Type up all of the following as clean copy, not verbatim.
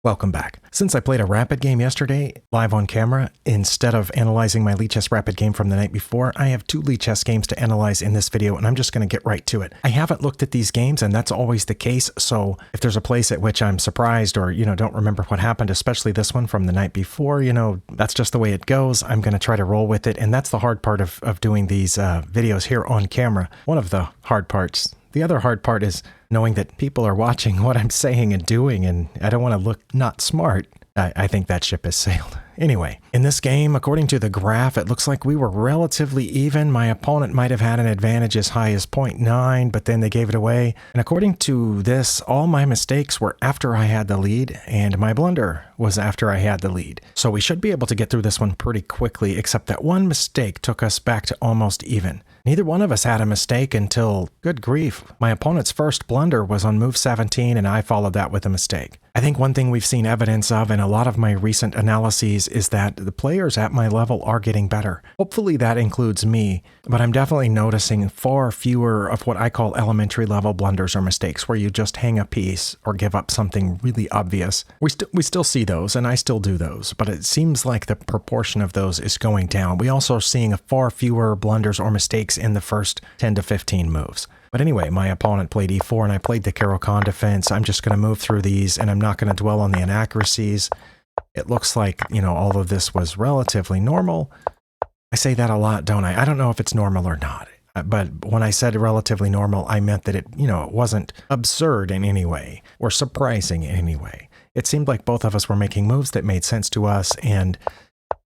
Welcome back. Since I played a rapid game yesterday, live on camera, instead of analyzing my Lichess rapid game from the night before, I have two Lichess games to analyze in this video, and I'm just going to get right to it. I haven't looked at these games, and that's always the case, so if there's a place at which I'm surprised or, don't remember what happened, especially this one from the night before, that's just the way it goes. I'm going to try to roll with it, and that's the hard part of doing these videos here on camera. One of the hard parts. The other hard part is knowing that people are watching what I'm saying and doing, and I don't want to look not smart. I think that ship has sailed. Anyway, in this game, according to the graph, it looks like we were relatively even. My opponent might have had an advantage as high as 0.9, but then they gave it away. And according to this, all my mistakes were after I had the lead, and my blunder was after I had the lead. So we should be able to get through this one pretty quickly, except that one mistake took us back to almost even. Neither one of us had a mistake until, good grief, my opponent's first blunder was on move 17 and I followed that with a mistake. I think one thing we've seen evidence of in a lot of my recent analyses is that the players at my level are getting better. Hopefully that includes me, but I'm definitely noticing far fewer of what I call elementary level blunders or mistakes where you just hang a piece or give up something really obvious. We still see those, and I still do those, but it seems like the proportion of those is going down. We also are seeing far fewer blunders or mistakes in the first 10 to 15 moves. But anyway, my opponent played e4 and I played the Caro-Kann defense. I'm just going to move through these and I'm not going to dwell on the inaccuracies. It looks like, all of this was relatively normal. I say that a lot, don't I? I don't know if it's normal or not. But when I said relatively normal, I meant that it wasn't absurd in any way or surprising in any way. It seemed like both of us were making moves that made sense to us. And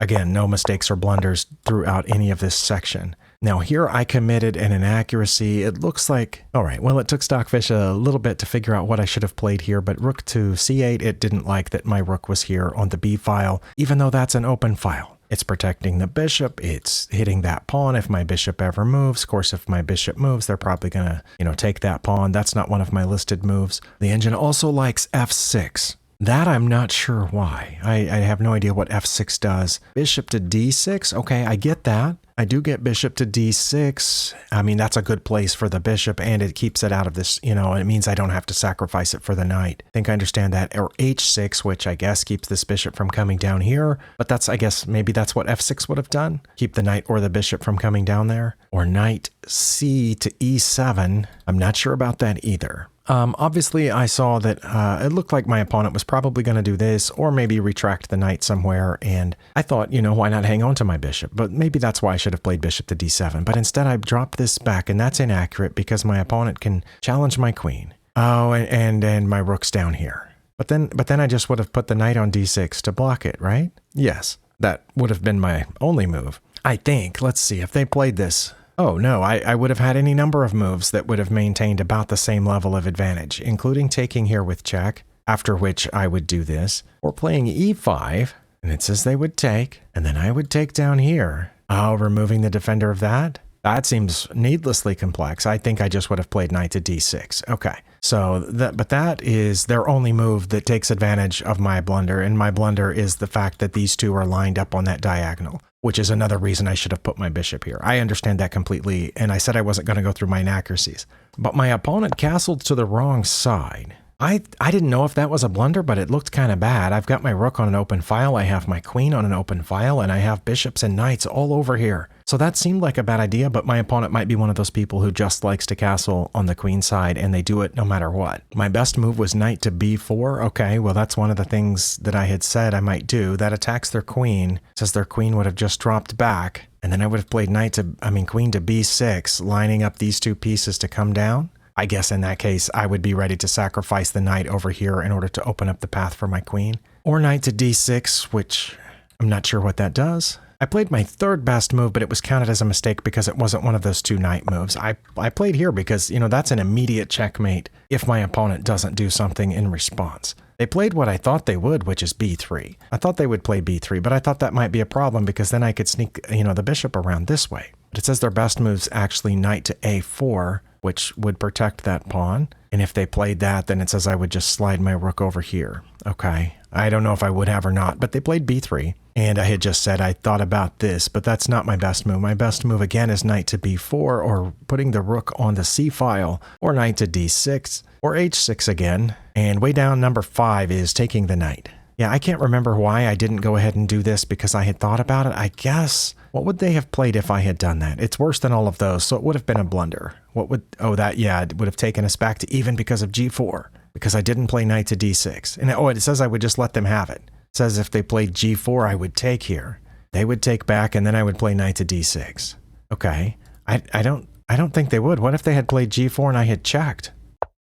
again, no mistakes or blunders throughout any of this section. Now here I committed an inaccuracy. It looks like, all right, well, it took Stockfish a little bit to figure out what I should have played here, but rook to c8, it didn't like that my rook was here on the b file, even though that's an open file. It's protecting the bishop. It's hitting that pawn if my bishop ever moves. Of course, if my bishop moves, they're probably going to, take that pawn. That's not one of my listed moves. The engine also likes f6. That I'm not sure why. I have no idea what f6 does. Bishop to d6? Okay, I get that. I do get bishop to d6. I mean, that's a good place for the bishop, and it keeps it out of this, it means I don't have to sacrifice it for the knight. I think I understand that. Or h6, which I guess keeps this bishop from coming down here. But I guess maybe that's what f6 would have done. Keep the knight or the bishop from coming down there. Or knight c to e7. I'm not sure about that either. Obviously, I saw that it looked like my opponent was probably going to do this or maybe retract the knight somewhere. And I thought, why not hang on to my bishop? But maybe that's why I should have played bishop to d7. But instead, I dropped this back, and that's inaccurate because my opponent can challenge my queen. Oh, and my rook's down here. But then I just would have put the knight on d6 to block it, right? Yes, that would have been my only move. I think. Let's see if they played this. Oh, no, I would have had any number of moves that would have maintained about the same level of advantage, including taking here with check, after which I would do this, or playing e5, and it says they would take, and then I would take down here. Oh, removing the defender of that? That seems needlessly complex. I think I just would have played knight to d6. Okay, so but that is their only move that takes advantage of my blunder, and my blunder is the fact that these two are lined up on that diagonal, which is another reason I should have put my bishop here. I understand that completely, and I said I wasn't going to go through my inaccuracies. But my opponent castled to the wrong side. I didn't know if that was a blunder, but it looked kind of bad. I've got my rook on an open file, I have my queen on an open file, and I have bishops and knights all over here. So that seemed like a bad idea, but my opponent might be one of those people who just likes to castle on the queen side, and they do it no matter what. My best move was knight to b4. Okay, well, that's one of the things that I had said I might do. That attacks their queen, says their queen would have just dropped back, and then I would have played queen to b6, lining up these two pieces to come down. I guess in that case, I would be ready to sacrifice the knight over here in order to open up the path for my queen. Or knight to d6, which I'm not sure what that does. I played my third best move, but it was counted as a mistake because it wasn't one of those two knight moves. I played here because, that's an immediate checkmate if my opponent doesn't do something in response. They played what I thought they would, which is b3. I thought they would play b3, but I thought that might be a problem because then I could sneak, the bishop around this way. But it says their best move's actually knight to a4. which would protect that pawn. And if they played that, then it says I would just slide my rook over here. Okay. I don't know if I would have or not, but they played b3. And I had just said I thought about this, but that's not my best move. My best move, again, is knight to b4, or putting the rook on the c file, or knight to d6, or h6 again. And way down, number 5 is taking the knight. Yeah, I can't remember why I didn't go ahead and do this because I had thought about it. I guess, what would they have played if I had done that? It's worse than all of those, so it would have been a blunder. What would, oh, that, yeah, it would have taken us back to even because of g4, because I didn't play knight to d6. And oh, it says I would just let them have it. It says if they played g4, I would take here. They would take back, and then I would play knight to d6. Okay, I don't think they would. What if they had played g4 and I had checked?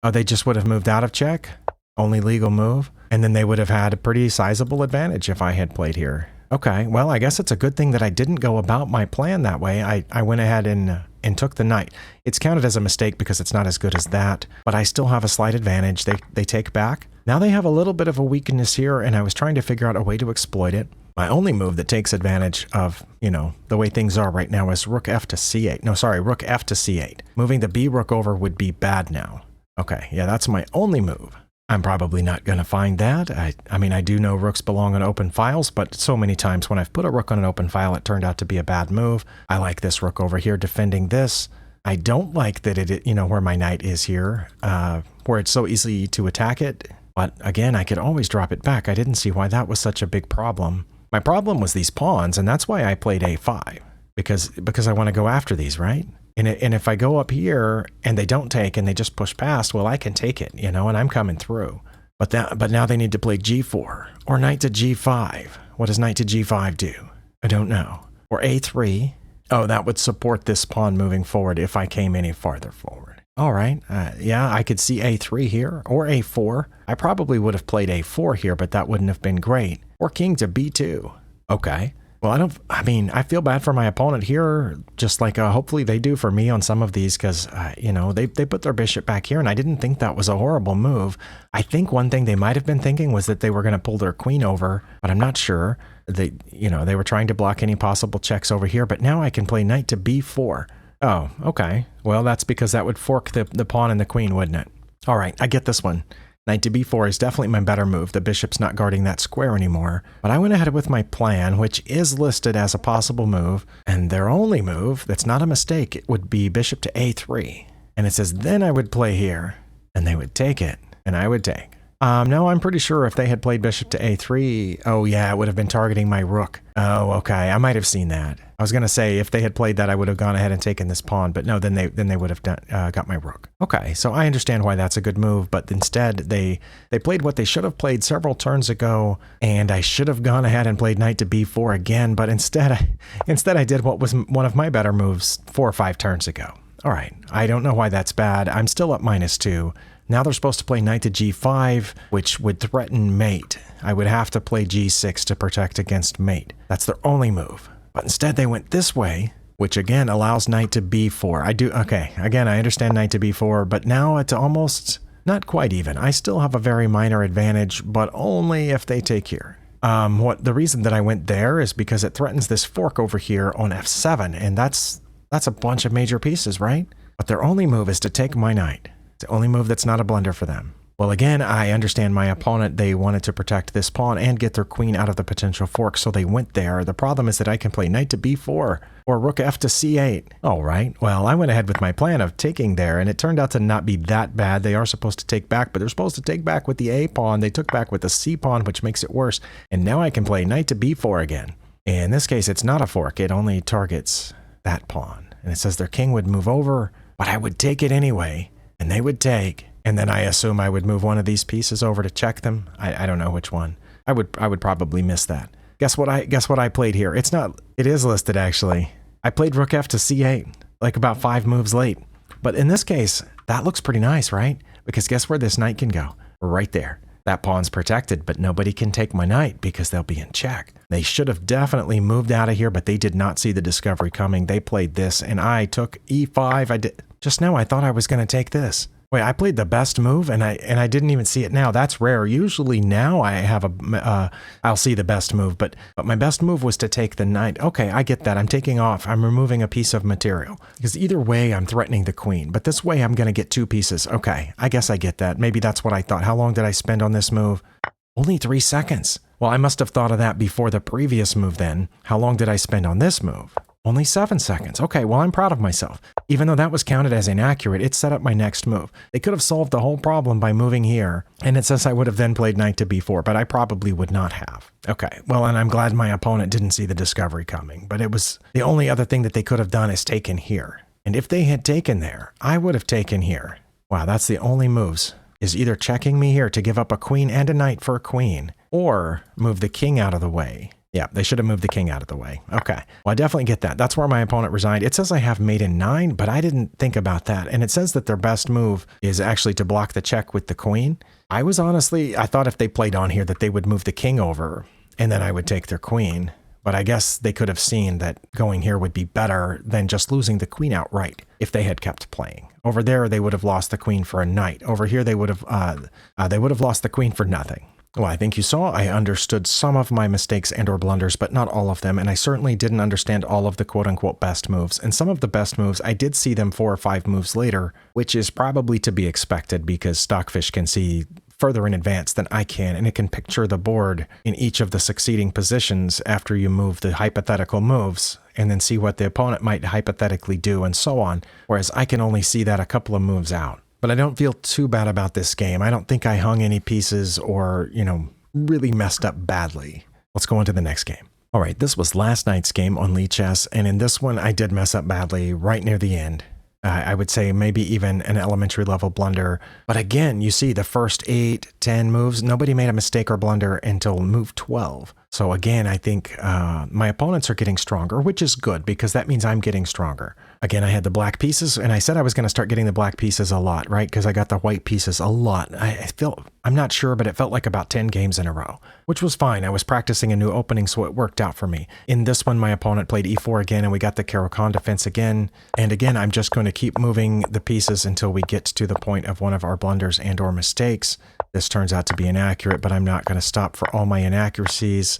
Oh, they just would have moved out of check? Only legal move? And then they would have had a pretty sizable advantage if I had played here. Okay, well, I guess it's a good thing that I didn't go about my plan that way. I went ahead and took the knight. It's counted as a mistake because it's not as good as that, but I still have a slight advantage. They take back. Now they have a little bit of a weakness here, and I was trying to figure out a way to exploit it. My only move that takes advantage of, you know, the way things are right now is rook f to c8. No, sorry, rook f to c8. Moving the b rook over would be bad now. Okay, yeah, that's my only move. I'm probably not going to find that. I mean, I do know rooks belong on open files, but so many times when I've put a rook on an open file, it turned out to be a bad move. I like this rook over here defending this. I don't like that it, you know, where my knight is here, where it's so easy to attack it. But again, I could always drop it back. I didn't see why that was such a big problem. My problem was these pawns, and that's why I played a5, because I want to go after these, right? And if I go up here and they don't take and they just push past, well, I can take it, you know, and I'm coming through. But now they need to play g4 or knight to g5. What does knight to g5 do? I don't know. Or a3. Oh, that would support this pawn moving forward if I came any farther forward. All right. Yeah, I could see a3 here or a4. I probably would have played a4 here, but that wouldn't have been great. Or king to b2. Okay. Well, I feel bad for my opponent here, just like hopefully they do for me on some of these, because, you know, they put their bishop back here, and I didn't think that was a horrible move. I think one thing they might have been thinking was that they were going to pull their queen over, but I'm not sure. They were trying to block any possible checks over here, but now I can play knight to b4. Oh, okay. Well, that's because that would fork the pawn and the queen, wouldn't it? All right, I get this one. Knight to b4 is definitely my better move. The bishop's not guarding that square anymore. But I went ahead with my plan, which is listed as a possible move. And their only move, that's not a mistake, it would be bishop to a3. And it says, then I would play here. And they would take it. And I would take. No, I'm pretty sure if they had played bishop to a3, oh yeah, it would have been targeting my rook. Oh, okay, I might have seen that. I was going to say if they had played that, I would have gone ahead and taken this pawn, but no, then they would have got my rook. Okay, so I understand why that's a good move, but instead they played what they should have played several turns ago, and I should have gone ahead and played knight to b4 again, but instead I did what was one of my better moves 4 or 5 turns ago. All right, I don't know why that's bad. I'm still up -2. Now they're supposed to play knight to g5, which would threaten mate. I would have to play g6 to protect against mate. That's their only move. But instead they went this way, which again allows knight to b4. Okay, again, I understand knight to b4, but now it's almost not quite even. I still have a very minor advantage, but only if they take here. The reason that I went there is because it threatens this fork over here on f7, and that's a bunch of major pieces, right? But their only move is to take my knight. It's the only move that's not a blunder for them. Well, again, I understand my opponent, they wanted to protect this pawn and get their queen out of the potential fork, so they went there. The problem is that I can play knight to b4 or rook f to c8. All right, well, I went ahead with my plan of taking there, and it turned out to not be that bad. They are supposed to take back, but they're supposed to take back with the a pawn. They took back with the c pawn, which makes it worse. And now I can play knight to b4 again. In this case, it's not a fork. It only targets that pawn. And it says their king would move over, but I would take it anyway. And they would take, and then I assume I would move one of these pieces over to check them. I don't know which one. I would probably miss that. Guess what I played here? It is listed actually. I played rook f to c8, like about 5 moves late. But in this case, that looks pretty nice, right? Because guess where this knight can go? Right there. That pawn's protected, but nobody can take my knight because they'll be in check. They should have definitely moved out of here, but they did not see the discovery coming. They played this, and I took e5. Just now I thought I was going to take this. Wait, I played the best move and I didn't even see it now. That's rare. Usually now I have I'll see the best move, but my best move was to take the knight. Okay, I get that. I'm taking off. I'm removing a piece of material because either way I'm threatening the queen, but this way I'm going to get 2 pieces. Okay, I guess I get that. Maybe that's what I thought. How long did I spend on this move? Only 3 seconds. Well, I must have thought of that before the previous move then. How long did I spend on this move? Only 7 seconds. Okay, well, I'm proud of myself. Even though that was counted as inaccurate, it set up my next move. They could have solved the whole problem by moving here, and it says I would have then played knight to b4, but I probably would not have. Okay, well, and I'm glad my opponent didn't see the discovery coming, but it was the only other thing that they could have done is taken here. And if they had taken there, I would have taken here. Wow, that's the only moves, is either checking me here to give up a queen and a knight for a queen, or move the king out of the way. Yeah, they should have moved the king out of the way. Okay, well, I definitely get that. That's where my opponent resigned. It says I have mate in 9, but I didn't think about that. And it says that their best move is actually to block the check with the queen. I thought if they played on here that they would move the king over, and then I would take their queen. But I guess they could have seen that going here would be better than just losing the queen outright if they had kept playing. Over there, they would have lost the queen for a knight. Over here, they would have lost the queen for nothing. Well, I think you saw I understood some of my mistakes and or blunders, but not all of them, and I certainly didn't understand all of the quote-unquote best moves. And some of the best moves, I did see them 4 or 5 moves later, which is probably to be expected because Stockfish can see further in advance than I can, and it can picture the board in each of the succeeding positions after you move the hypothetical moves, and then see what the opponent might hypothetically do, and so on, whereas I can only see that a couple of moves out. But I don't feel too bad about this game. I don't think I hung any pieces or, really messed up badly. Let's go on to the next game. All right, this was last night's game on Lichess, and in this one I did mess up badly right near the end. I would say maybe even an elementary level blunder. But again, you see the first 8, 10 moves, nobody made a mistake or blunder until move 12. So again, I think my opponents are getting stronger, which is good because that means I'm getting stronger. Again, I had the black pieces, and I said I was going to start getting the black pieces a lot, right? Because I got the white pieces a lot. I'm not sure, but it felt like about 10 games in a row, which was fine. I was practicing a new opening, so it worked out for me. In this one, my opponent played e4 again, and we got the Caro-Kann defense again. And again, I'm just going to keep moving the pieces until we get to the point of one of our blunders and or mistakes. This turns out to be inaccurate, but I'm not going to stop for all my inaccuracies.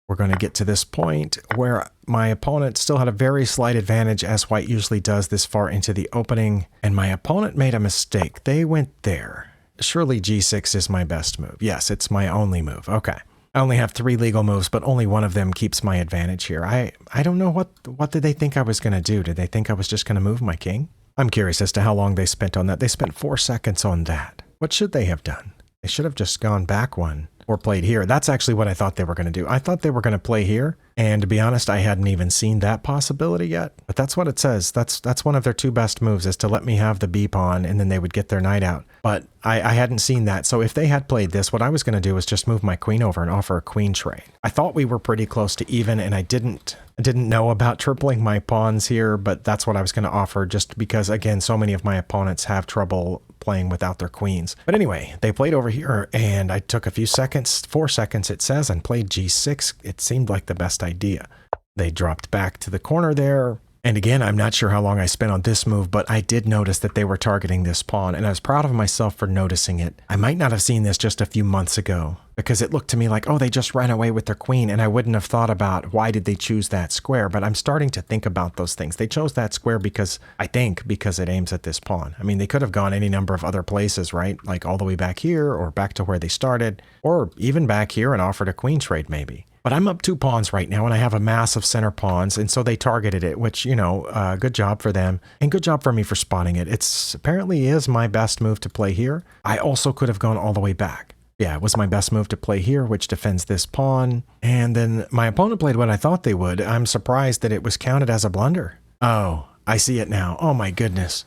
We're going to get to this point where my opponent still had a very slight advantage, as white usually does this far into the opening, and my opponent made a mistake. They went there. Surely g6 is my best move. Yes, it's my only move. Okay. I only have 3 legal moves, but only one of them keeps my advantage here. I don't know what did they think I was going to do? Did they think I was just going to move my king? I'm curious as to how long they spent on that. They spent 4 seconds on that. What should they have done? They should have just gone back one or played here. That's actually what I thought they were going to do. I thought they were going to play here, and to be honest, I hadn't even seen that possibility yet. But that's what it says. That's one of their 2 best moves, is to let me have the b pawn, and then they would get their knight out. But I hadn't seen that, so if they had played this, what I was going to do was just move my queen over and offer a queen trade. I thought we were pretty close to even, and I didn't know about tripling my pawns here, but that's what I was going to offer, just because, again, so many of my opponents have trouble playing without their queens. But anyway, they played over here, and I took a few seconds, 4 seconds it says, and played g6. It seemed like the best idea. They dropped back to the corner there. And again, I'm not sure how long I spent on this move, but I did notice that they were targeting this pawn, and I was proud of myself for noticing it. I might not have seen this just a few months ago, because it looked to me like, oh, they just ran away with their queen, and I wouldn't have thought about why did they choose that square, but I'm starting to think about those things. They chose that square because it aims at this pawn. I mean, they could have gone any number of other places, right? Like all the way back here, or back to where they started, or even back here and offered a queen trade maybe. But I'm up 2 pawns right now, and I have a mass of center pawns, and so they targeted it, which, good job for them, and good job for me for spotting it. It's apparently is my best move to play here. I also could have gone all the way back. Yeah, it was my best move to play here, which defends this pawn, and then my opponent played what I thought they would. I'm surprised that it was counted as a blunder. Oh, I see it now. Oh my goodness.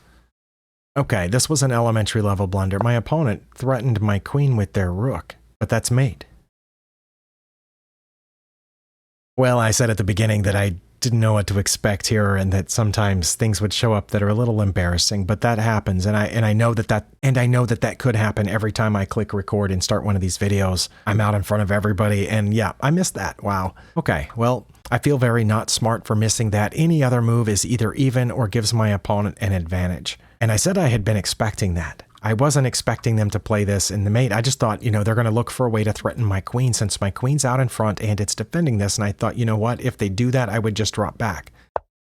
Okay, this was an elementary level blunder. My opponent threatened my queen with their rook, but that's mate. Well, I said at the beginning that I didn't know what to expect here, and that sometimes things would show up that are a little embarrassing, but that happens, and I know that could happen every time I click record and start one of these videos. I'm out in front of everybody, and yeah, I missed that. Wow. Okay, well, I feel very not smart for missing that. Any other move is either even or gives my opponent an advantage. And I said I had been expecting that. I wasn't expecting them to play this in the mate. I just thought, they're going to look for a way to threaten my queen since my queen's out in front and it's defending this. And I thought, you know what? If they do that, I would just drop back.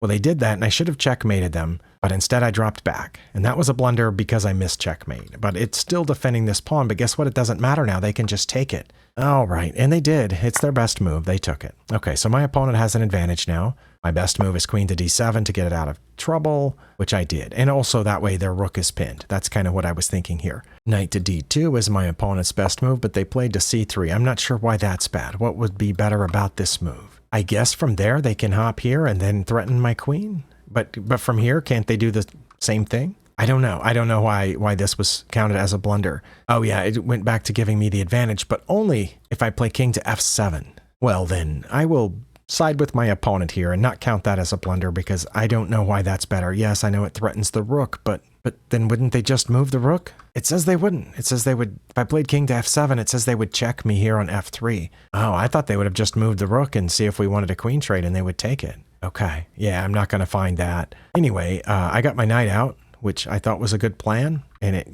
Well, they did that and I should have checkmated them, but instead I dropped back. And that was a blunder because I missed checkmate. But it's still defending this pawn, but guess what? It doesn't matter now. They can just take it. All right, and they did. It's their best move. They took it. Okay, so my opponent has an advantage now. My best move is queen to d7 to get it out of trouble, which I did. And also that way their rook is pinned. That's kind of what I was thinking here. Knight to d2 is my opponent's best move, but they played to c3. I'm not sure why that's bad. What would be better about this move? I guess from there they can hop here and then threaten my queen. But from here, can't they do the same thing? I don't know. I don't know why this was counted as a blunder. Oh yeah, it went back to giving me the advantage, but only if I play king to f7. Well then, I will side with my opponent here and not count that as a blunder because I don't know why that's better. Yes, I know it threatens the rook, but then wouldn't they just move the rook? It says they wouldn't. It says they would, if I played king to f7, it says they would check me here on f3. Oh, I thought they would have just moved the rook and see if we wanted a queen trade and they would take it. Okay, yeah, I'm not going to find that. Anyway, I got my knight out, which I thought was a good plan, and it,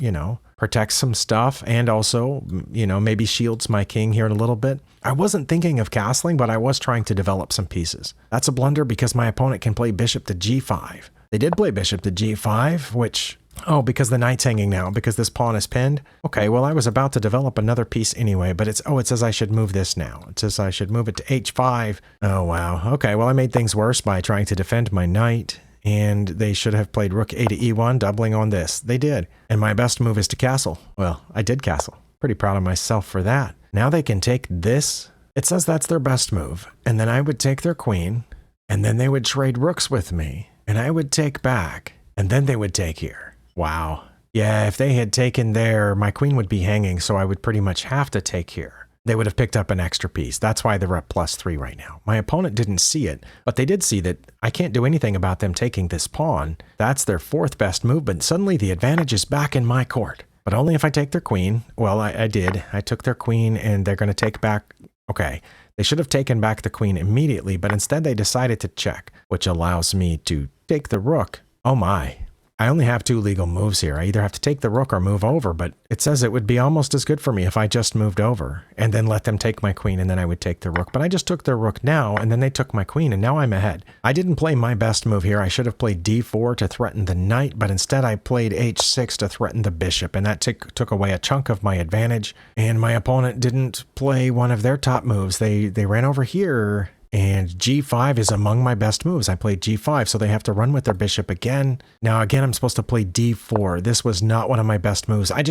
protects some stuff and also, maybe shields my king here in a little bit. I wasn't thinking of castling, but I was trying to develop some pieces. That's a blunder because my opponent can play bishop to g5. They did play bishop to g5, which, because the knight's hanging now, because this pawn is pinned. Okay, well, I was about to develop another piece anyway, but it says I should move this now. It says I should move it to h5. Oh, wow. Okay, well, I made things worse by trying to defend my knight. And they should have played rook a to e1, doubling on this. They did. And my best move is to castle. Well, I did castle. Pretty proud of myself for that. Now they can take this. It says that's their best move. And then I would take their queen. And then they would trade rooks with me. And I would take back. And then they would take here. Wow. Yeah, if they had taken there, my queen would be hanging, so I would pretty much have to take here. They would have picked up an extra piece. That's why they're up +3 right now. My opponent didn't see it, but they did see that I can't do anything about them taking this pawn. That's their fourth best move, but suddenly the advantage is back in my court. But only if I take their queen. Well, I did. I took their queen, and they're going to take back... Okay, they should have taken back the queen immediately, but instead they decided to check, which allows me to take the rook. Oh my. I only have 2 legal moves here. I either have to take the rook or move over, but it says it would be almost as good for me if I just moved over and then let them take my queen and then I would take the rook. But I just took their rook now and then they took my queen and now I'm ahead. I didn't play my best move here. I should have played d4 to threaten the knight, but instead I played h6 to threaten the bishop, and that took away a chunk of my advantage. And my opponent didn't play one of their top moves. They ran over here. And g5 is among my best moves. I played g5, so they have to run with their bishop again. Now, again, I'm supposed to play d4. This was not one of my best moves. I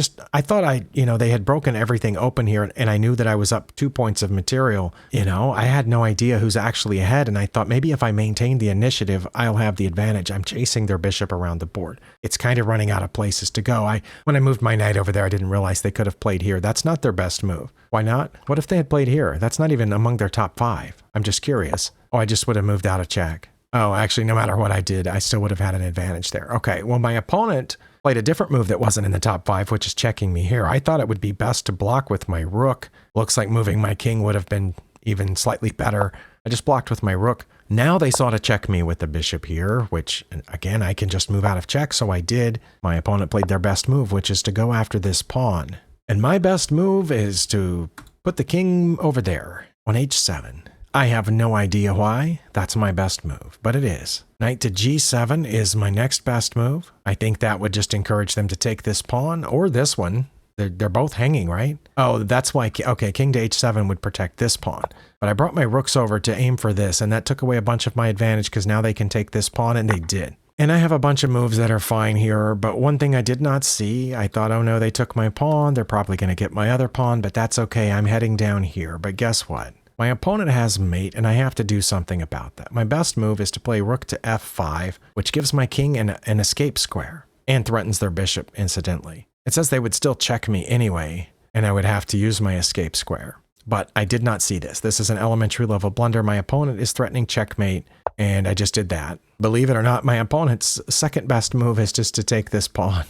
thought they had broken everything open here, and I knew that I was up 2 points of material. I had no idea who's actually ahead, and I thought maybe if I maintain the initiative, I'll have the advantage. I'm chasing their bishop around the board. It's kind of running out of places to go. When I moved my knight over there, I didn't realize they could have played here. That's not their best move. Why not? What if they had played here? That's not even among their top 5. I'm just curious. Oh, I just would have moved out of check. Oh, actually, no matter what I did, I still would have had an advantage there. Okay, well, my opponent played a different move that wasn't in the top 5, which is checking me here. I thought it would be best to block with my rook. Looks like moving my king would have been even slightly better. I just blocked with my rook. Now they sought to check me with the bishop here, which, again, I can just move out of check, so I did. My opponent played their best move, which is to go after this pawn. And my best move is to put the king over there on h7. I have no idea why. That's my best move, but it is. Knight to g7 is my next best move. I think that would just encourage them to take this pawn or this one. They're both hanging, right? Oh, that's why, okay, king to h7 would protect this pawn. But I brought my rooks over to aim for this, and that took away a bunch of my advantage because now they can take this pawn, and they did. And I have a bunch of moves that are fine here, but one thing I did not see, I thought, oh no, they took my pawn. They're probably going to get my other pawn, but that's okay. I'm heading down here. But guess what? My opponent has mate, and I have to do something about that. My best move is to play rook to f5, which gives my king an escape square, and threatens their bishop, incidentally. It says they would still check me anyway, and I would have to use my escape square. But I did not see this. This is an elementary level blunder. My opponent is threatening checkmate, and I just did that. Believe it or not, my opponent's second best move is just to take this pawn.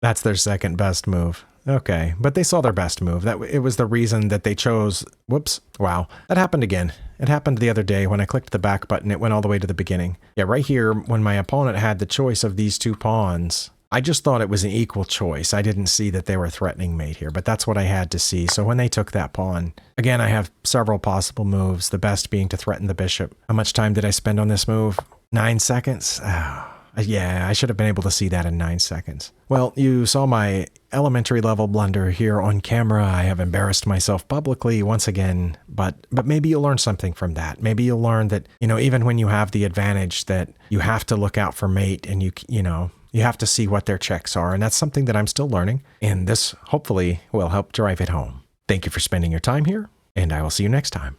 That's their second best move. Okay, but they saw their best move. It was the reason that they chose... Whoops. Wow. That happened again. It happened the other day when I clicked the back button. It went all the way to the beginning. Yeah, right here, when my opponent had the choice of these 2 pawns, I just thought it was an equal choice. I didn't see that they were threatening mate here, but that's what I had to see. So when they took that pawn, again, I have several possible moves, the best being to threaten the bishop. How much time did I spend on this move? 9 seconds? Yeah, I should have been able to see that in 9 seconds. Well, you saw my elementary level blunder here on camera. I have embarrassed myself publicly once again, but maybe you'll learn something from that. Maybe you'll learn that, even when you have the advantage, that you have to look out for mate, and you have to see what their checks are. And that's something that I'm still learning. And this hopefully will help drive it home. Thank you for spending your time here, and I will see you next time.